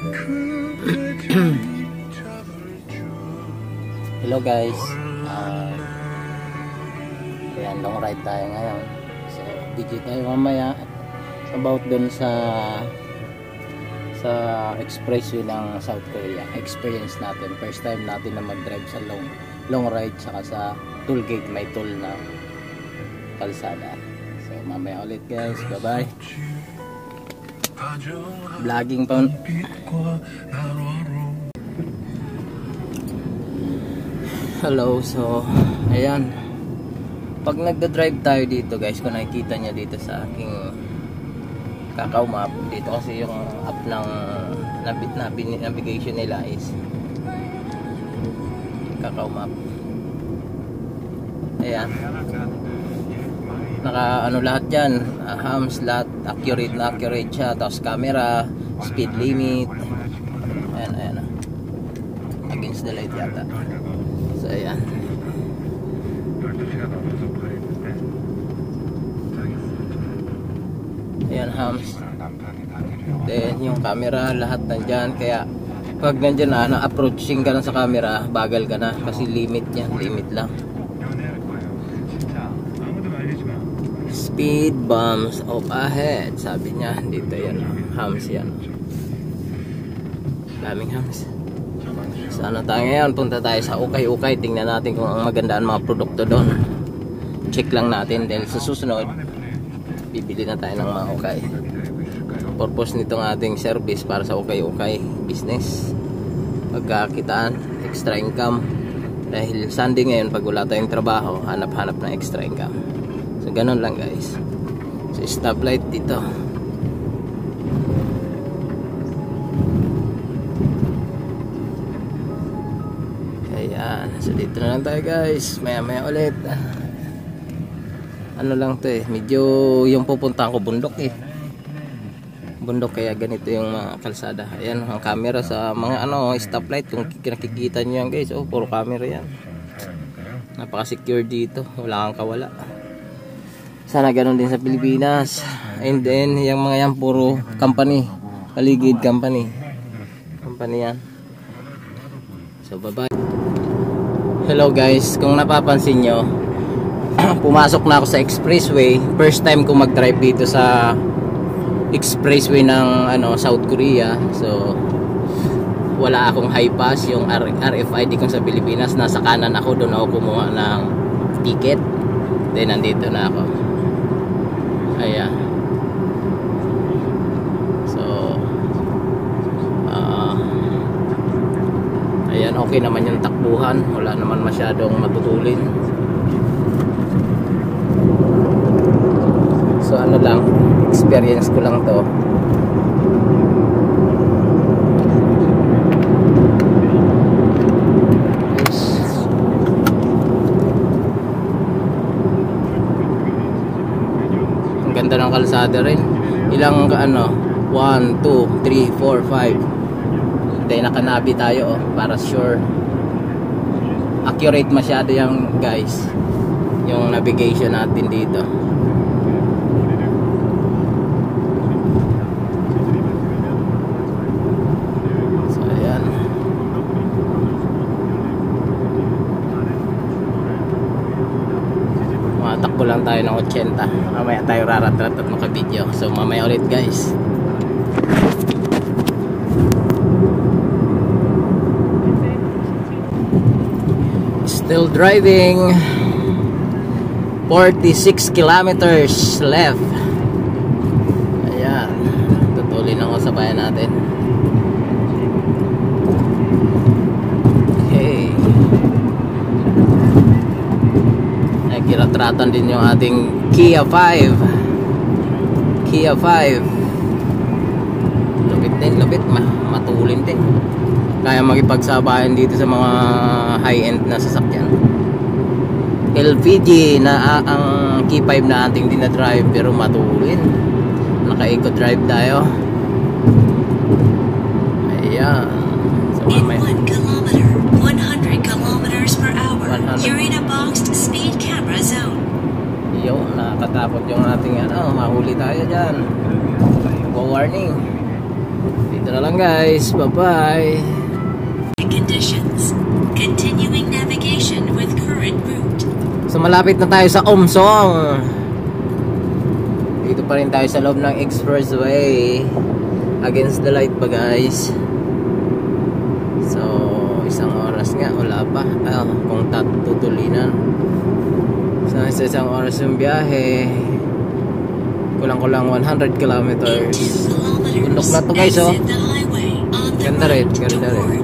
Hello guys, ayan, long ride tayo ngayon. So video tayo mamaya about dun sa expressway ng South Korea. Experience natin, first time natin na mag-drive sa long ride, saka sa toll gate, may toll na kalsada. So mamaya ulit guys, bye bye. Vlogging pa. Hello, so ayan, pag nagda-drive tayo dito guys, kung nakikita nyo dito sa aking Kakao Map, dito kasi yung app ng navigation nila is Kakao Map. Ayan, naka ano lahat dyan, hams lahat, accurate siya, tapos camera, speed limit, ayan, against the light yata. So ayan, hams, then yung camera lahat nandyan, kaya pag nandyan na approaching ka lang sa camera, bagal ka na kasi limit lang. Speed bumps up ahead, sabi niya dito. Yan, hams yan, daming hams. Sana tayo ngayon, punta tayo sa Ukay-Ukay, tingnan natin kung ang magandaan mga produkto doon. Check lang natin, dahil sa susunod bibili na tayo ng mga ukay. Purpose nitong ating service para sa Ukay-Ukay business, pagkakitaan, extra income, dahil Sunday ngayon pag wala tayong trabaho, hanap-hanap ng extra income. So ganun lang guys. So stoplight dito. Ayan, so dito na lang tayo guys, maya ulit. Ano lang to medyo yung pupuntahan ko bundok bundok, kaya ganito yung mga kalsada. Ayan ang camera sa mga stoplight, kung nakikita nyo yan guys, puro camera yan. Napaka secure dito, wala kang kawala. Sana ganun din sa Pilipinas. And then yung mga yan puro company, paligid company yan. So bye bye. Hello guys, kung napapansin nyo, pumasok na ako sa expressway. First time ko mag-drive dito sa expressway ng South Korea. So wala akong high pass, yung RFID ko sa Pilipinas nasa kanan ako, doon ako kumuha ng ticket. Then nandito na ako. Ayan. So ayan, okay naman yung takbuhan, wala naman masyadong matutulin. So ano lang, experience ko lang to. Ang ganda ng kalsada rin. Ilang 1, 2, 3, 4, 5. Dahil nakanabi tayo para sure. Accurate masyado yung guys, yung navigation natin dito. Takbo lang tayo ng 80. Mamaya tayo rarat-rat at maka-video. So mamaya ulit guys. Still driving. 46 kilometers left. Ayan, tutulin ako sa bayan natin. Kiratratan din yung ating Kia 5. Lupit, matulin din. Kaya makipagsabayan dito sa mga high-end na sasakyan. LPG na ang Kia 5 na ating dinadrive, pero matulin. Naka-eco drive tayo. Ayan. So, in 1 kilometer, 100 kilometers per hour, you're in a boxed speed camera zone. Yo, nakakatakot yung ating mahuli tayo dyan. Warning. Dito na lang guys. Bye-bye. Conditions. Continuing navigation with current route. So malapit na tayo sa Omsong. Dito pa rin tayo sa loob ng expressway. Against the light pa guys. So isang oras nga. Wala pa. Kung tutulinan. So sa isang oras yung biyahe. Kulang-kulang 100 kilometers. Bundok na to guys oh. Ganda rin. Ganda rin.